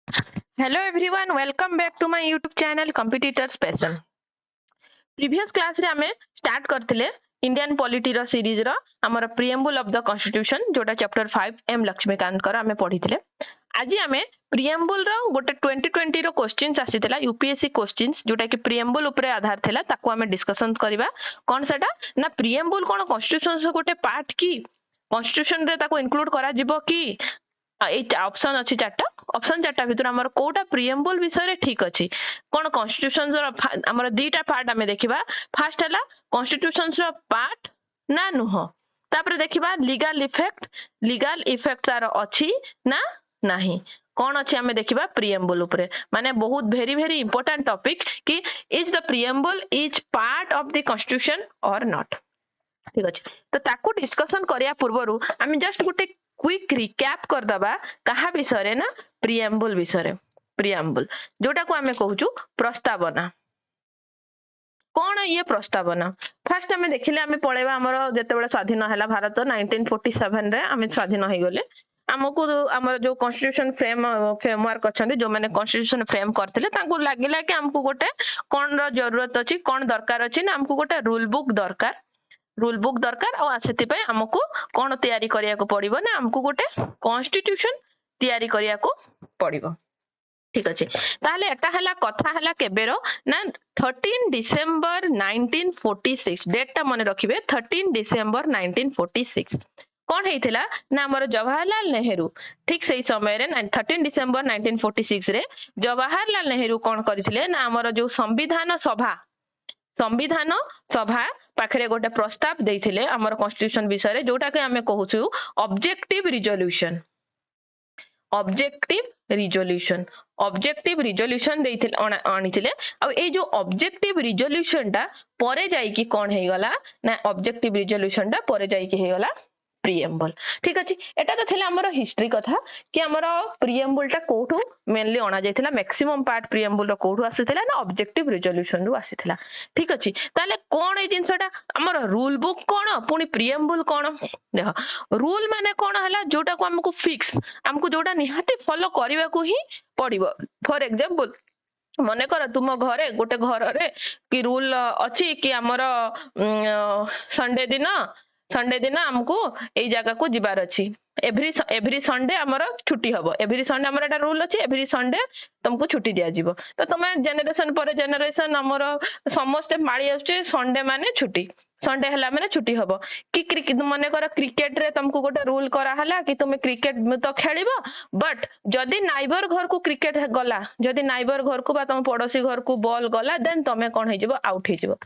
Hello everyone, welcome back to my YouTube channel Competitor Special. Previous class रे आमे start करथिले Indian polity रो series रो हमर preamble of the constitution जोटा chapter 5 M Laxmikant कर आमे पढिथिले। आज आमे प्रिएम्बल रो गोटे 2020 रो क्वेश्चंस आसीतला यूपीएससी क्वेश्चंस जोटा कि प्रिएम्बल ऊपर आधार थिला ताको आमे डिस्कशन करबा। कोन सेटा ना प्रिएम्बल कोन कॉन्स्टिट्यूशन रो गोटे पार्ट की कॉन्स्टिट्यूशन रे ताको इंक्लूड करा जिवो की ऑप्शन अच्छी चार्टा ऑप्शन चार्टा भितर हमर कोटा प्रिएम्बल विषय ठीक अच्छी कोन कॉन्स्टिट्यूशन हमर दीटा पार्ट आमे देखिबा। फर्स्ट हला कॉन्स्टिट्यूशन रो पार्ट ना नुह तापर देखिबा लीगल इफेक्ट तार अच्छी ना नाही कौन अच्छे आमे देखिबा प्रिएम्बल उपरे माने बहुत वेरी वेरी इंपोर्टेंट टॉपिक कि is the preamble is part of the constitution और नॉट। ठीक अछि तो ताकू डिस्कशन करिया पूर्वरु आमे जस्ट गुटे क्विक रिकैप कर दबा कहा विषय रे ना प्रिएम्बल विषय रे। प्रिएम्बल जोटा को आमे कहूचु प्रस्तावना। कौन ये प्रस्तावना फर्स्ट आमे देखिले आमे पळेबा हमर जेतेबेले स्वाधीन हला भारत 1947 रे आमे स्वाधीन होई गले। हमको हमर जो कॉन्स्टिट्यूशन फ्रेमवर्क अछंदी जो माने कॉन्स्टिट्यूशन फ्रेम करथिले तांको लागिला कि हमको गोटे कोन रो जरूरत अछि कोन दरकार अछि ना हमको गोटे रूल बुक दरकार और सेति पे हमको कोन तयारी करिया को पड़िबो ना हमको गोटे कॉन्स्टिट्यूशन तयारी करिया को पड़िबो। ठीक अछि ताले एटा हला कथा हला केबेरो ना 13 डिसेंबर 1946 डेट ता मने रखिबे 13 डिसेंबर 1946 कौन हेतिला ना हमर जवाहरलाल नेहरू ठीक सही समय रे 13 डिसेंबर 1946 रे जवाहरलाल नेहरू कौन करथिले ना हमर जो संविधान सभा पाखरे गोटे प्रस्ताव देइथिले हमर कॉन्स्टिट्यूशन विषय रे जोटा के हमें कहूछु ऑब्जेक्टिव रिजोल्यूशन देइथिले आनिथिले आ ए जो ऑब्जेक्टिव रिजोल्यूशन टा परे जाई कि कोन हे गला ना ऑब्जेक्टिव रिजोल्यूशन टा परे जाई कि हे गला प्रिएम्बल। ठीक अछि एटा तो थिला हमर हिस्ट्री कथा कि हमर प्रिएम्बल टा कोठू मेनली अना जायथिला मैक्सिमम पार्ट प्रिएम्बल रो कोठू आसीथिला ना ऑब्जेक्टिव रिजोल्यूशन रो आसीथिला। ठीक अछि ताले कोन ए जिंसटा हमर रूल बुक कोन पुनी प्रिएम्बल कोन देख रूल माने कोन हला जोटा को हमको फिक्स हमको जोटा निहाती फॉलो करिवा को ही पड़िबो। फॉर एग्जांपल मने कर तुम घरे गोटे घर रे कि रूल अछि कि हमर संडे दिन हमको एई जगह को जिबार अछि एवरी संडे हमर छुट्टी हबो एवरी संडे हमर एटा रूल अछि एवरी संडे तुमको छुट्टी दिया जिवो तो तमे जनरेशन पर जनरेशन हमर समस्त माळी आछे संडे माने छुट्टी संडे हला माने छुट्टी हबो कि मने कर क्रिकेट रे तुमको गोटे रूल करा हला कि तुम क्रिकेट तो खेलिबो बट जदी नाइबर घर को क्रिकेट गला जदी नाइबर घर को बा तुम पड़ोसी घर को बॉल गला देन तमे कोन हे जिवो आउट हे जिवो।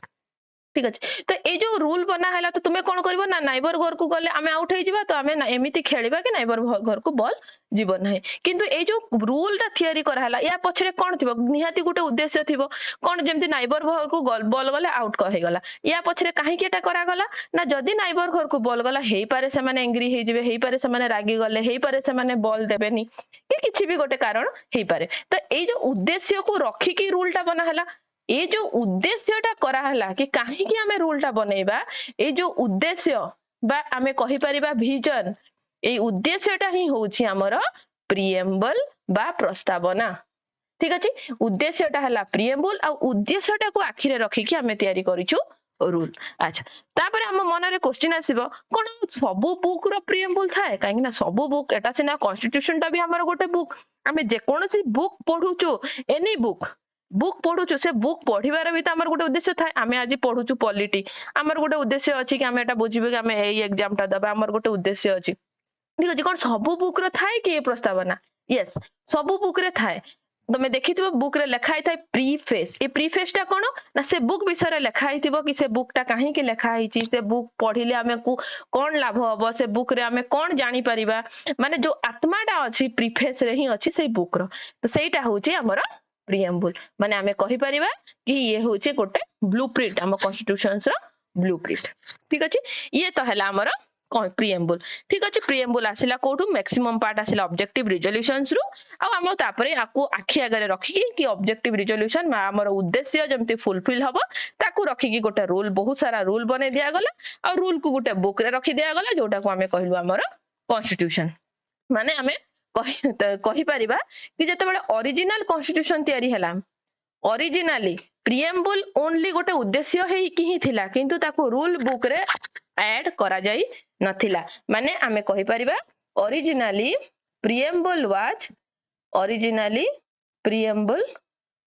ठीक अछि तो ए जो रूल बना हला तो तुमे कोन करबो ना नाइबर घर को गले आमे आउट हे जिबा तो आमे ना एमिति खेलिबा कि नाइबर घर को बॉल जीवन नाही किंतु ए जो रूल ता थियरी करा हला या पछरे कोन थिबो निहाती गुटे उद्देश्य थिबो कोन जेमति नाइबर घर को बॉल गले आउट कहे गला या पछरे काहे केटा करा गला ना जदी नाइबर घर को बॉल गला हेई पारे से माने एंग्री हे जिवे हेई पारे से माने रागी गले हेई पारे से माने बॉल देबेनी कि किछि भी गोटे कारण हेई पारे तो ए जो उद्देश्य को रखी की रूल ता बना हला ए जो उद्देश्यटा करा हला कि काहे कि हमें रूलटा बनेबा ए जो उद्देश्य बा हमें कहि परिबा विजन ए उद्देश्यटा ही होछि हमर प्रिएम्बल बा प्रस्तावना। ठीक अछि उद्देश्यटा हला प्रिएम्बल आ उद्देश्यटा को आखिरे रखी कि हमें तयारी करिछु रूल। अच्छा तापर हम मन रे क्वेश्चन आसीबो कोन सबु बुक रो प्रिएम्बल थाए काहे ना सबु बुक एटा सिना कॉन्स्टिट्यूशन टा भी हमर गोटे बुक हमें जे कोनोसी बुक पढुछु एनी बुक पढुछु से बुक पढिबार भी त हमर गोटे उद्देश्य थाए आमे आज पढुछु पॉलिटी हमर गोटे उद्देश्य अछि कि हमें एटा बुझिबे कि हमें एई एग्जाम टा दबा हमर गोटे उद्देश्य अछि। ठीक अछि कोन सबु बुक रो थाए कि प्रस्तावना यस सबु बुक रे थाए तमे देखिथिबो बुक रे लेखा थाए प्रीफेस ए प्रीफेस टा कोन ना से बुक विषय रे लेखा हिथिबो कि से बुक टा काहे कि लेखा हिची से बुक पढिले हमें को कोन लाभ हबो से बुक रे हमें कोन जानि परिबा माने जो आत्माटा अछि प्रीफेस रे ही अछि से बुक रो तो सेटा होछि हमर प्रिएम्बल माने हमें कहि परिबा कि ये होछि गोटे ब्लूप्रिंट हम कॉन्स्टिट्यूशन रो ब्लूप्रिंट। ठीक अछि ये तो हला हमर प्रिएम्बल। ठीक अछि प्रिएम्बल आसिला कोठू मैक्सिमम पार्ट आसिला ऑब्जेक्टिव रिजोल्यूशंस रु आ हम तापरे आकू आखि आगरे रखी कि ऑब्जेक्टिव रिजोल्यूशन हमर उद्देश्य जेमति फुलफिल हबो ताकू रखी कि गोटे रूल बहुत सारा रूल बने दिया गला और रूल को गोटे बुक रे रखी दिया गला जोटा को हमें कहलु हमर कॉन्स्टिट्यूशन माने हमें कहि परिबा कि जेतेबेले ओरिजिनल कॉन्स्टिट्यूशन तयारी हला ओरिजिनली प्रिएम्बल ओनली गोटे उद्देश्य है कि ही थिला किंतु ताको रूल बुक रे ऐड करा जाई नथिला माने आमे कहि परिबा originally preamble was originally preamble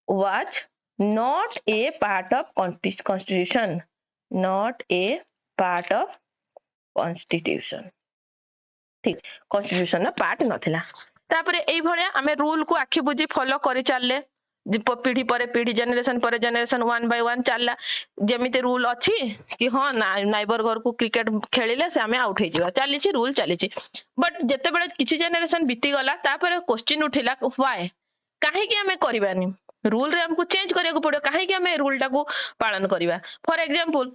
was not a part of constitution not a part of constitution ठीक constitution ना पार्ट नथिला तापरे एई भलिया आमे रूल को आखि बुझी फॉलो करि चलले पीढ़ी पर पीढ़ी जनरेशन पर जनरेशन 1 बाय 1 चलला जेमिते रूल अछि कि हां नाइबर घर को क्रिकेट खेलिले से आमे आउट हे जिवा चली छि रूल चली छि बट जेते बेले किछि जनरेशन बीती गला तापर क्वेश्चन उठिला व्हाई काहे कि आमे करबानी रूल रे हमको चेंज करिया को पड़ो काहे कि आमे रूल टाको पालन करबा फॉर एग्जांपल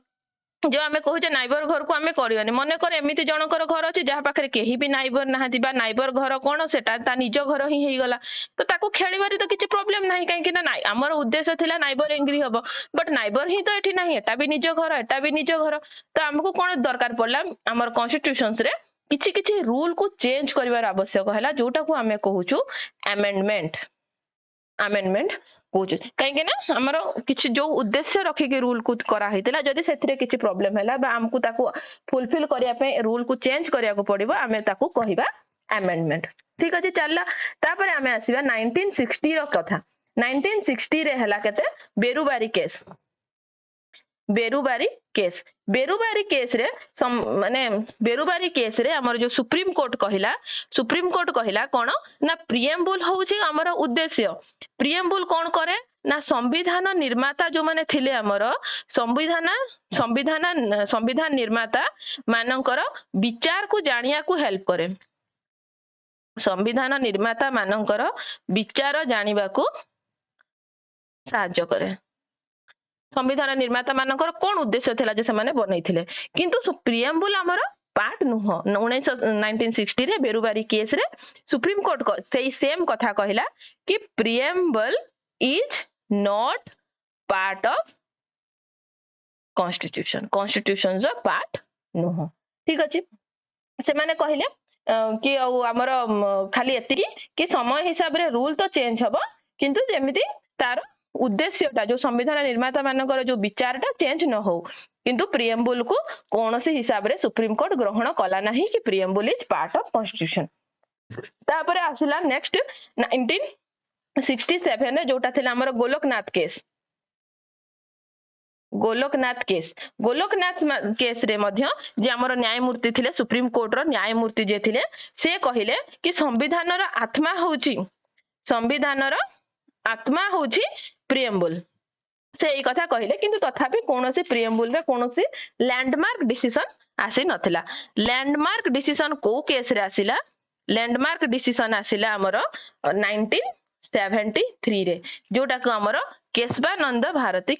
जो आमे कहू जे नाइबर घर को आमे करियानी मने कर एमिति जनकर घर अछि जहा पाखरे केही भी नाइबर नाहाती बा नाइबर घर कोन सेटा ता निज घर ही हेई गला तो ताको खेलिबारी तो किछि प्रॉब्लम नाही काहे कि ना हमर उद्देश्य थिला नाइबर एंग्री हबो बट नाइबर ही तो एठी नाही एटा भी निज घर एटा भी निज घर तो हमको कोन दरकार पड़ला हमर कॉन्स्टिट्यूशंस रे किछि किछि रूल को चेंज करिवार आवश्यक हला जोटा को आमे कहूछु अमेंडमेंट कहूछु कहीं ना हमर किछि जो उद्देश्य रखी के रूल को करा हितला जदी सेथिरे किछि प्रॉब्लम हैला बा हमकु ताको फुलफिल करिया पे रूल को चेंज करिया को पड़िबो आमे ताको कहिबा अमेंडमेंट ठीक अछि चलला तापरे आमे आसीबा 1960 रो कथा 1960 रे हला केते बेरुबारी केस रे माने बेरुबारी केस रे हमर जो सुप्रीम कोर्ट कहिला कोन ना प्रिएम्बल होउची हमर उद्देश्य प्रिएम्बल कोन करे ना संविधान निर्माता जो माने थिले हमर संविधान निर्माता मानकर विचार को जानिया को हेल्प करे संविधान निर्माता मानकर विचार जानिबा को सहायता करे संविधान निर्माता मानकर कोन उद्देश्य थिला जे से माने बनैथिले किंतु प्रिएम्बल हमर पार्ट नुह 1960 रे बेरुबारी केस रे सुप्रीम कोर्ट को सेही सेम कथा कहिला कि preamble is not part of constitution जो पार्ट नुह ठीक अछि से माने कहिले कि हमर खाली एतिकी कि समय हिसाब रे रूल तो चेंज हबो किंतु जेमिति तार उद्देश्यटा जो संविधान निर्माता मानकर जो विचारटा चेंज न हो किंतु प्रिएम्बल को कोनोसी हिसाब रे सुप्रीम कोर्ट ग्रहण कला नाही कि preamble is part of constitution तापरे आसिला नेक्स्ट 1967 रे जोटा थिला हमर गोलोकनाथ केस रे मध्य जे हमर न्यायमूर्ति थिले सुप्रीम कोर्ट रो न्यायमूर्ति जे थिले से कहिले कि संविधान रो आत्मा होउची प्रिएम्बल से एई कथा कहिले किंतु तथापि कोनोसी प्रिएम्बल रे कोनोसी लैंडमार्क डिसीजन आसी नथिला लैंडमार्क डिसीजन को केस रे आसिला लैंडमार्क डिसीजन आसिला हमर 1973 रे जोटा को हमर केशवानंद भारती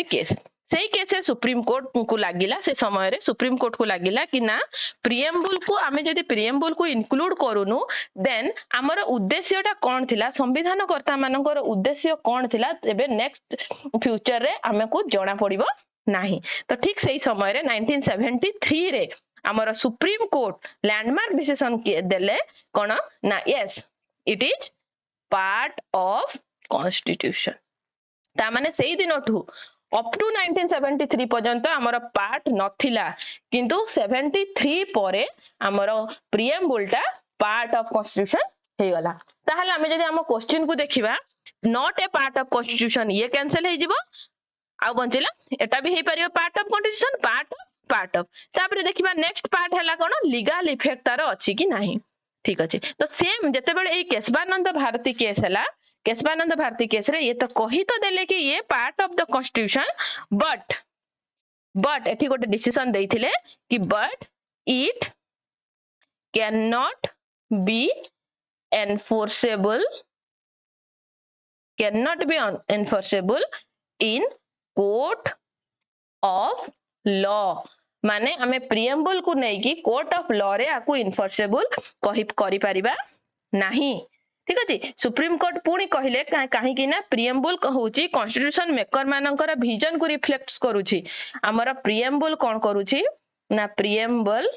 केस सेही केस सुप्रीम कोर्ट को लागिला से समय रे सुप्रीम कोर्ट को लागिला कि ना प्रिएम्बल को आमे जदी प्रिएम्बल को इंक्लूड करूनु देन हमर उद्देश्यटा कोन थिला संविधान कर्ता मानकर उद्देश्य कोन थिला एबे नेक्स्ट फ्यूचर रे आमे को जणा पड़िबो नाही तो ठीक सेही समय रे 1973 रे हमर सुप्रीम कोर्ट लैंडमार्क डिसीजन के देले कोन ना yes it is part of constitution ता माने सेही दिनठू अप टू 1973 पर्यंत हमर पार्ट नथिला किंतु 73 परे हमर प्रिएम्बलटा पार्ट ऑफ कॉन्स्टिट्यूशन हे गला ताहले हमें जदी हम क्वेश्चन को देखिबा not a part of constitution ये कैंसिल हे जिवो आ बंचिला एटा भी हे परियो part of constitution part of तापर देखिबा नेक्स्ट पार्ट हला कोन लीगल इफेक्ट तार अछि कि नाही ठीक अछि तो सेम जते बेले ए केशवानंद भारती केस हला केशवानंद भारती केस रे ये तो कही तो देले कि ये part of the constitution but एठी गोटे डिसीजन देइथिले कि but it can not be enforceable in court of law माने हमें प्रिएम्बल को नहीं कि कोर्ट ऑफ लॉ रे आकु इनफोर्सेबल कहि करि परिबा नाही ठीक अच्छे सुप्रीम कोर्ट पुणी कहले कहीं ना प्रिएम्बुल होची कॉन्स्टिट्यूशन मेकर मानकर विजन को रिफ्लेक्ट करूची हमर प्रिएम्बुल कौन करूची ना प्रिएम्बुल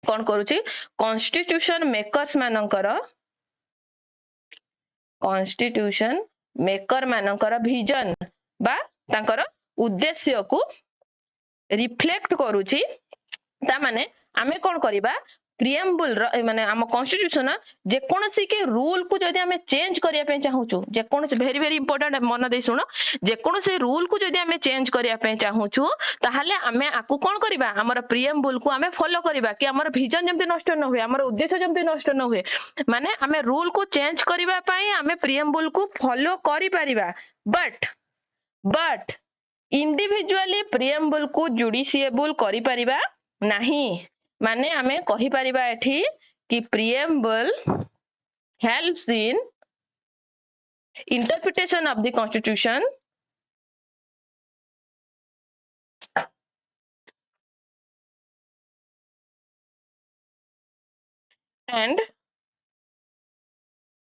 कौन करूची कॉन्स्टिट्यूशन मेकर्स मानकर कॉन्स्टिट्यूशन मेकर मानकर विजन बा तांकर उद्देश्य को रिफ्लेक्ट करूची ता माने आमे कौन करिबा प्रिएम्बुल माने आम कॉन्स्टिट्यूशन जे कोनसी के रूल को जदि आमे चेंज करिया पे चाहूचु जे कोनसी वेरी वेरी इंपोर्टेंट मन दे सुनो जे कोनसी रूल को जदि आमे चेंज करिया पे चाहूचु ताहाले आमे आकु कोन करिबा हमर प्रिएम्बुल को आमे फॉलो करिबा कि हमर विजन जेमति नष्ट न होय हमर उद्देश्य जेमति नष्ट न होय माने आमे रूल को चेंज करिबा पई आमे प्रिएम्बुल को फॉलो करि परिबा बट इंडिविजुअली प्रिएम्बुल को जुडिशिएबल करि परिबा नहीं माने आमे कहि परिबा एठी कि preamble helps in interpretation of the constitution and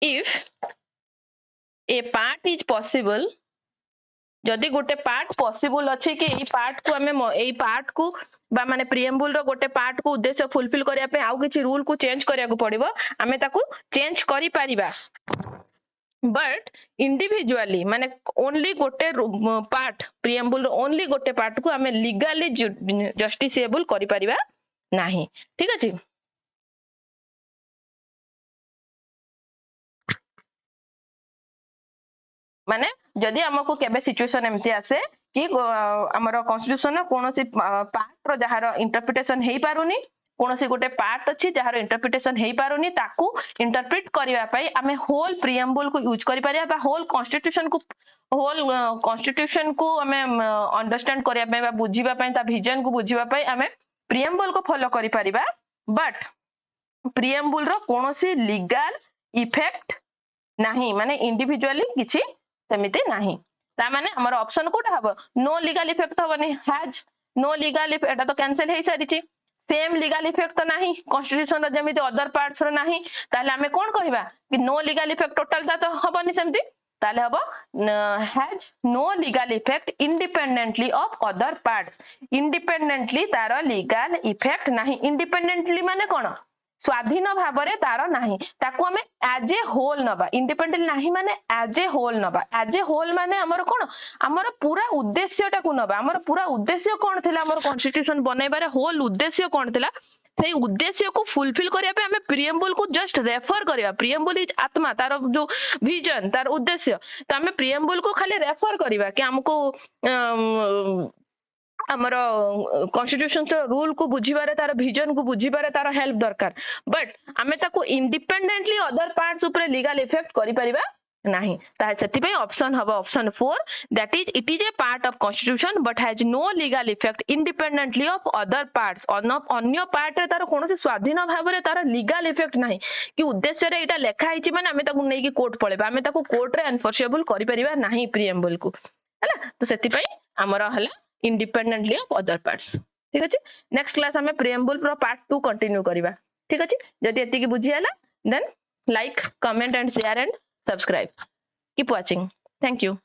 if a part is possible जदि गोटे पार्ट पॉसिबल अच्छे कि एई पार्ट को हमें एई पार्ट को बा माने प्रिएम्बुल रो गोटे पार्ट को उद्देश्य फुलफिल करिया पे आउ किछि रूल को चेंज करिया को पड़िबो हमें ताकू चेंज करि पारिबा बट इंडिविजुअली माने ओनली गोटे पार्ट प्रिएम्बुल ओनली गोटे पार्ट को हमें लीगली जस्टिसेबल करि पारिबा नाही ठीक अछि माने जदि हमको केबे सिचुएशन एमती आसे कि हमर कॉन्स्टिट्यूशन कोनोसी पार्ट रो जहार इंटरप्रिटेशन हेई पारुनी कोनोसी गोटे पार्ट अछि जहार इंटरप्रिटेशन हेई पारुनी ताकू इंटरप्रेट करिवा पई हमें होल प्रिएम्बुल को यूज करि पारिया बा होल कॉन्स्टिट्यूशन को हमें अंडरस्टैंड करिया पई बा बुझिबा पई ता विजन को बुझिबा पई हमें प्रिएम्बुल को फॉलो करि पारिबा बट प्रिएम्बुल रो कोनोसी लीगल इफेक्ट नाही माने इंडिविजुअली किछि सेमिते नाही ता माने हमर ऑप्शन कोटा हबो नो लीगल इफेक्ट हबनी हैज नो लीगल इफेक्ट एटा तो कैंसिल हेई सारिछि सेम लीगल इफेक्ट तो नाही कॉन्स्टिट्यूशन रो जेमिति अदर पार्ट्स रो नाही ताले हमें कोन कहिबा कि नो लीगल इफेक्ट टोटल ता तो हबनी सेमिति ताले हबो has no legal effect independently of other parts independently तारो लीगल इफेक्ट नाही इंडिपेंडेंटली माने कोन स्वाधीन भाबरे तारो नाही ताकू हमें एज ए होल नबा इंडिपेंडेंट नाही माने एज ए होल नबा एज ए होल माने हमर कोन हमर पूरा उद्देश्यटा को नबा हमर पूरा उद्देश्य कोन थिला हमर कॉन्स्टिट्यूशन बनैबारे होल उद्देश्य कोन थिला सेही उद्देश्य को फुलफिल करिया पे हमें प्रिएम्बुल को जस्ट रेफर करिया प्रिएम्बुल इज आत्मा तार जो विजन तार उद्देश्य तो हमें प्रिएम्बुल को खाली रेफर करिवा कि हमको हमर कॉन्स्टिट्यूशन रूल को बुझिबारे तार विजन को बुझिबारे तार हेल्प दरकार बट हमें ताको इंडिपेंडेंटली अदर पार्ट्स ऊपर लीगल इफेक्ट करि परिबा नहीं ता सेति पे ऑप्शन हबो option 4 that is it is a part of constitution but has no legal effect independently of other parts अन्य पार्ट रे तार कोनोसी स्वाधीन भाबरे तार लीगल इफेक्ट नाही कि उद्देश्य रे एटा लेखा हिची माने हमें ताको नै कि कोर्ट पळेबा हमें ताको कोर्ट रे एनफोर्सेबल करि परिबा नाही प्रिएम्बुल को हला तो सेति पे हमर हला independently of other parts ठीक अछि नेक्स्ट क्लास हमें प्रिएम्बुल प्रो पार्ट 2 कंटिन्यू करिबा ठीक अछि जदि एति की बुझी हला then like comment and share and subscribe keep watching thank you